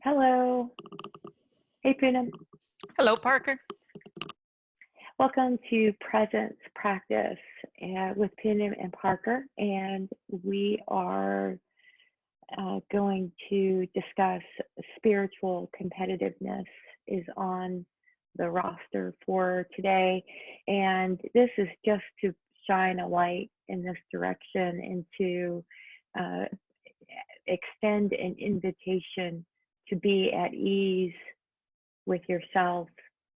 Hello. Hey, Poonam. Hello, Parker. Welcome to Presence Practice with Poonam and Parker. And we are going to discuss spiritual competitiveness is on the roster for today. And this is just to shine a light in this direction and to extend an invitation to be at ease with yourself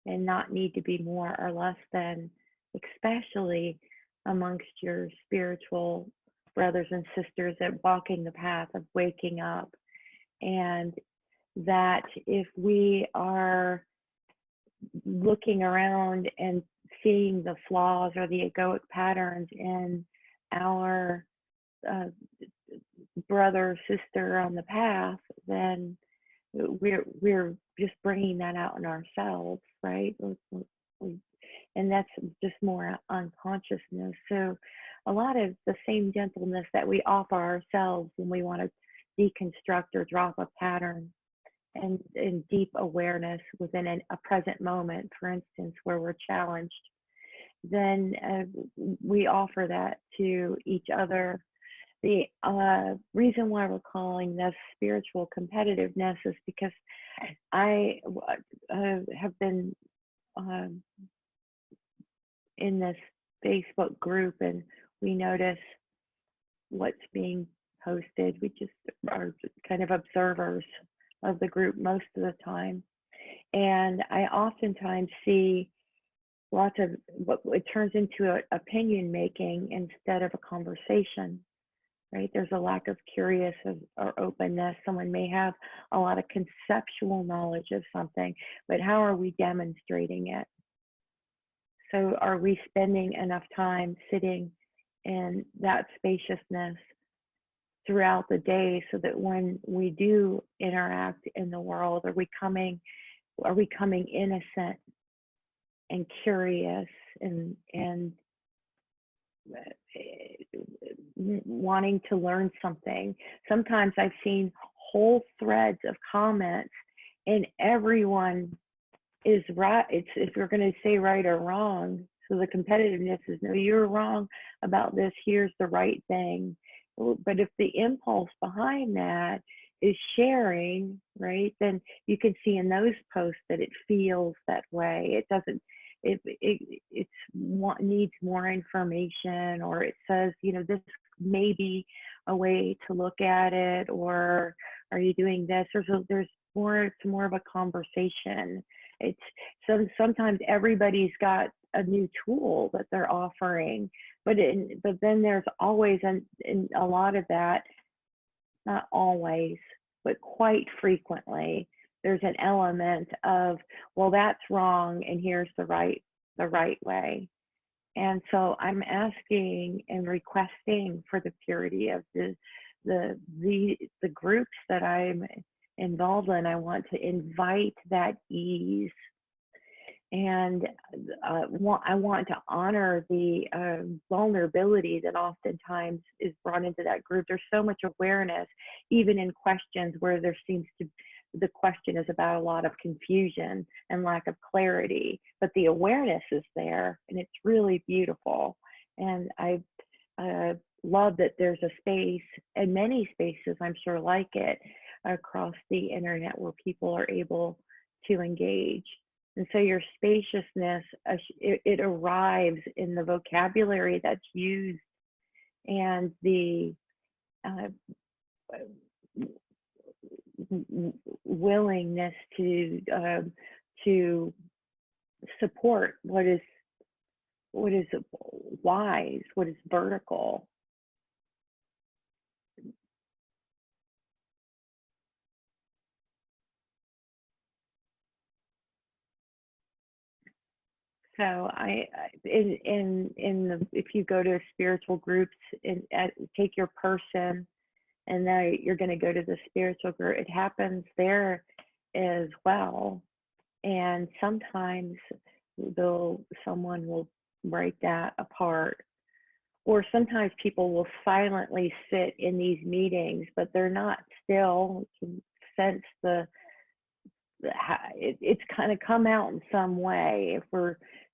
and not need to be more or less than, especially amongst your spiritual brothers and sisters at walking the path of waking up. And that if we are looking around and seeing the flaws or the egoic patterns in our brother or sister on the path, then we're just bringing that out in ourselves, right? And that's just more unconsciousness. So a lot of the same gentleness that we offer ourselves when we want to deconstruct or drop a pattern, and in deep awareness within a present moment, for instance, where we're challenged, then we offer that to each other. The reason why we're calling this spiritual competitiveness is because I have been in this Facebook group, and we notice what's being posted. We just are kind of observers of the group most of the time. And I oftentimes see lots of what it turns into opinion making instead of a conversation. Right? There's a lack of curious or openness. Someone may have a lot of conceptual knowledge of something, but how are we demonstrating it? So are we spending enough time sitting in that spaciousness throughout the day so that when we do interact in the world, are we coming innocent and curious and wanting to learn something? Sometimes I've seen whole threads of comments and everyone is right. It's if you're going to say right or wrong. So the competitiveness is, no, you're wrong about this, here's the right thing. But if the impulse behind that is sharing, right, then you can see in those posts that it feels that way. It doesn't, needs more information, or it says, this may be a way to look at it, or are you doing this? There's more, it's more of a conversation. Sometimes everybody's got a new tool that they're offering, but then there's always, in a lot of that, not always, but quite frequently, there's an element of, well, that's wrong, and here's the right way. And so I'm asking and requesting for the purity of the groups that I'm involved in. I want to invite that ease, and I want to honor the vulnerability that oftentimes is brought into that group. There's so much awareness, even in questions where there seems to the question is about a lot of confusion and lack of clarity, but the awareness is there, and it's really beautiful. And I love that there's a space, and many spaces, I'm sure, like it across the internet, where people are able to engage. And so your spaciousness, it arrives in the vocabulary that's used, and the willingness to support what is wise, what is vertical. So if you go to spiritual groups and take your person, and then you're going to go to the spiritual group, it happens there as well. And sometimes someone will break that apart, or sometimes people will silently sit in these meetings, but they're not still. You can sense it's kind of come out in some way.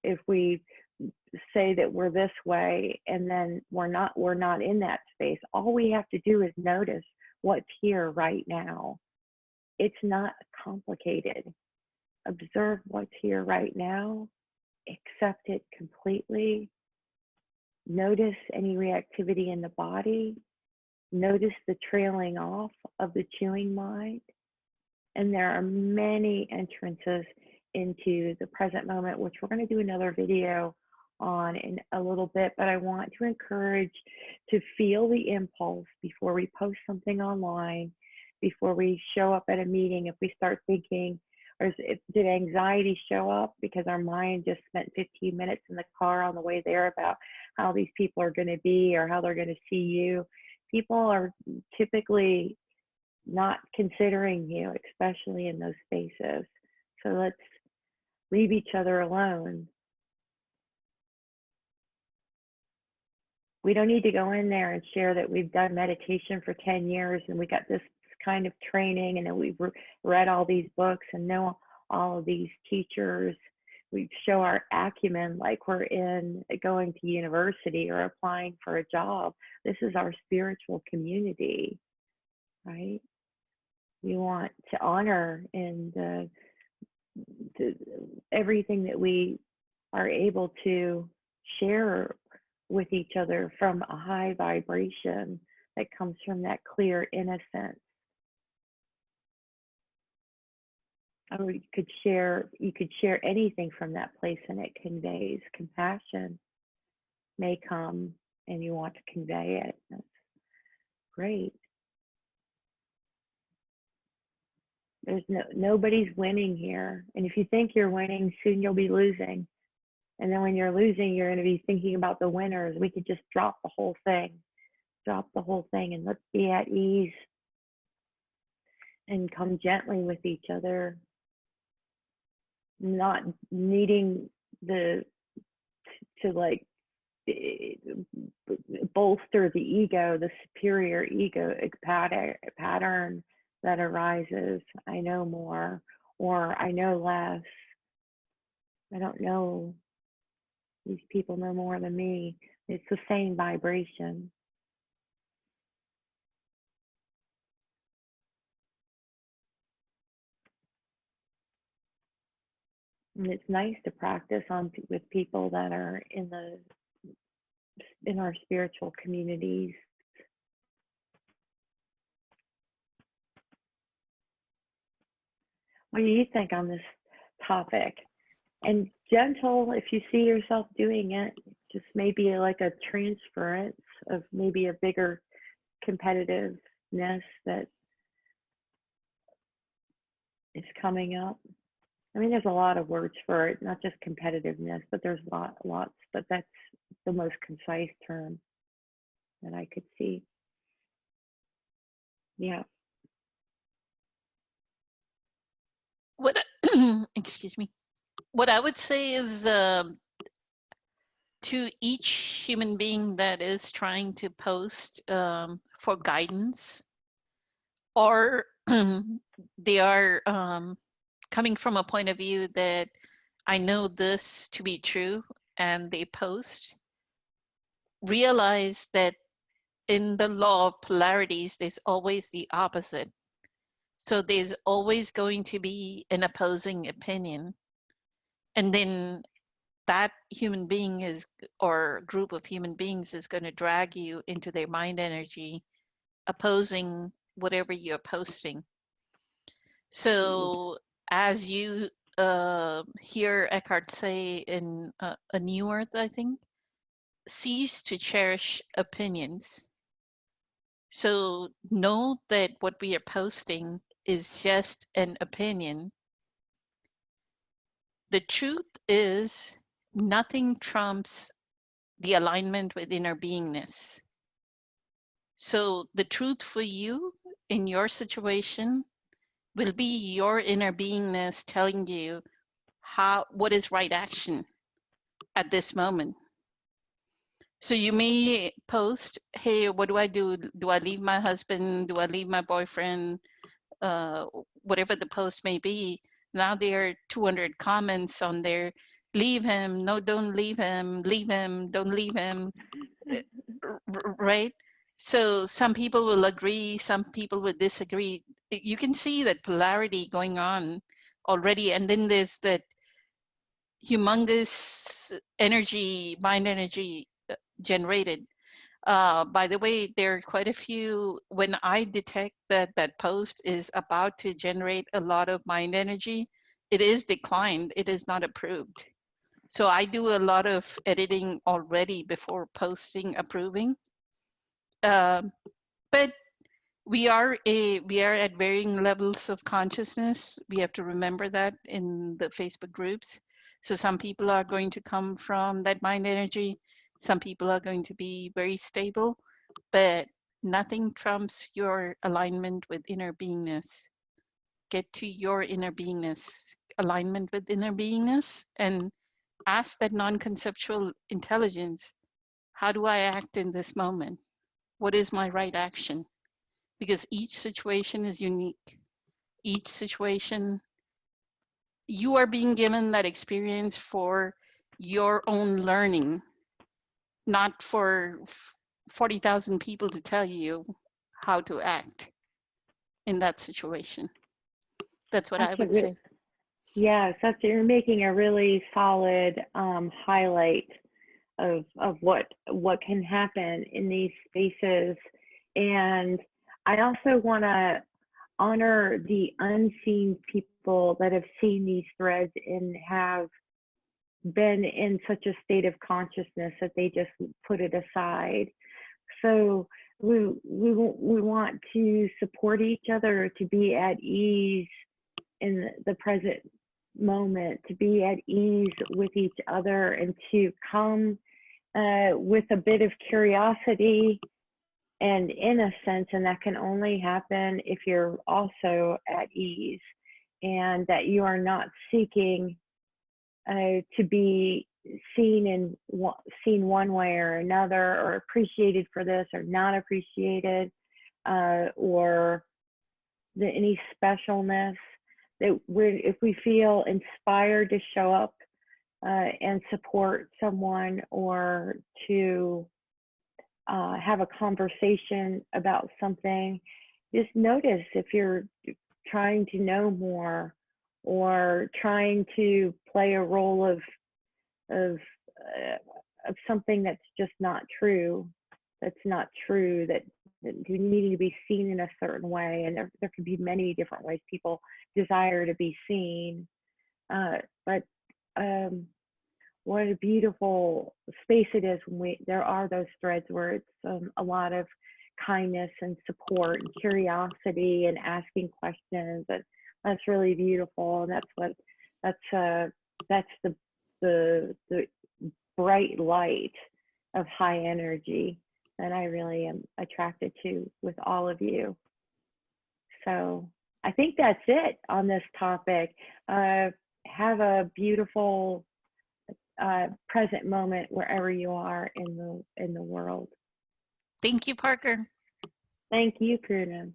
If we say that we're this way and then we're not in that space, all we have to do is notice what's here right now. It's not complicated. Observe what's here right now, accept it completely, notice any reactivity in the body, notice the trailing off of the chewing mind. And there are many entrances into the present moment, which we're going to do another video on in a little bit, but I want to encourage to feel the impulse before we post something online, before we show up at a meeting. If we start thinking, or did anxiety show up because our mind just spent 15 minutes in the car on the way there about how these people are going to be or how they're going to see you? People are typically not considering you, especially in those spaces. So let's leave each other alone. We don't need to go in there and share that we've done meditation for 10 years and we got this kind of training and that we've read all these books and know all of these teachers. We show our acumen like we're going to university or applying for a job. This is our spiritual community, right? We want to honor in everything that we are able to share with each other from a high vibration that comes from that clear innocence. Or you could share anything from that place and it conveys compassion may come and you want to convey it. That's great. There's nobody's winning here. And if you think you're winning, soon you'll be losing. And then when you're losing, you're going to be thinking about the winners. We could just drop the whole thing. And let's be at ease and come gently with each other, not needing to like bolster the ego, the superior ego pattern that arises. I know more, or I know less. I don't know. These people know more than me. It's the same vibration. And it's nice to practice with people that are in our spiritual communities. What do you think on this topic? And gentle, if you see yourself doing it, just maybe like a transference of maybe a bigger competitiveness that is coming up. I mean, there's a lot of words for it, not just competitiveness, but there's lots, but that's the most concise term that I could see. Yeah. What, excuse me. What I would say is to each human being that is trying to post for guidance, or they are coming from a point of view that I know this to be true and they post, realize that in the law of polarities, there's always the opposite. So there's always going to be an opposing opinion. And then that human being or group of human beings is going to drag you into their mind energy, opposing whatever you're posting. So as you hear Eckhart say in A New Earth, I think, cease to cherish opinions. So know that what we are posting is just an opinion. The truth is nothing trumps the alignment with inner beingness. So the truth for you in your situation will be your inner beingness telling you what is right action at this moment. So you may post, hey, what do I do? Do I leave my husband? Do I leave my boyfriend? Whatever the post may be, Now there are 200 comments on there. Leave him. No, don't leave him. Leave him. Don't leave him. Right? So some people will agree, some people will disagree. You can see that polarity going on already. And then there's that humongous energy, mind energy generated. By the way, there are quite a few, when I detect that that post is about to generate a lot of mind energy, it is declined, it is not approved. So I do a lot of editing already before posting approving. Um, but we are at varying levels of consciousness. We have to remember that in the Facebook groups. So some people are going to come from that mind energy. Some people are going to be very stable, but nothing trumps your alignment with inner beingness. Get to your inner beingness, alignment with inner beingness, and ask that non-conceptual intelligence, how do I act in this moment? What is my right action? Because each situation is unique. Each situation, you are being given that experience for your own learning, not for 40,000 people to tell you how to act in that situation. That's what I would say. Yes, you're making a really solid highlight of what can happen in these spaces. And I also want to honor the unseen people that have seen these threads and have been in such a state of consciousness that they just put it aside. So we want to support each other, to be at ease in the present moment, to be at ease with each other, and to come with a bit of curiosity and innocence. And that can only happen if you're also at ease, and that you are not seeking to be seen one way or another, or appreciated for this or not appreciated, or any specialness. That if we feel inspired to show up and support someone, or to have a conversation about something, just notice if you're trying to know more, or trying to play a role of something that's just not true, that needing to be seen in a certain way. And there could be many different ways people desire to be seen, but what a beautiful space it is when there are those threads where it's a lot of kindness and support and curiosity and asking questions. And that's really beautiful. And that's the bright light of high energy that I really am attracted to with all of you. So I think that's it on this topic. Have a beautiful present moment wherever you are in the world. Thank you, Parker. Thank you, Poonam.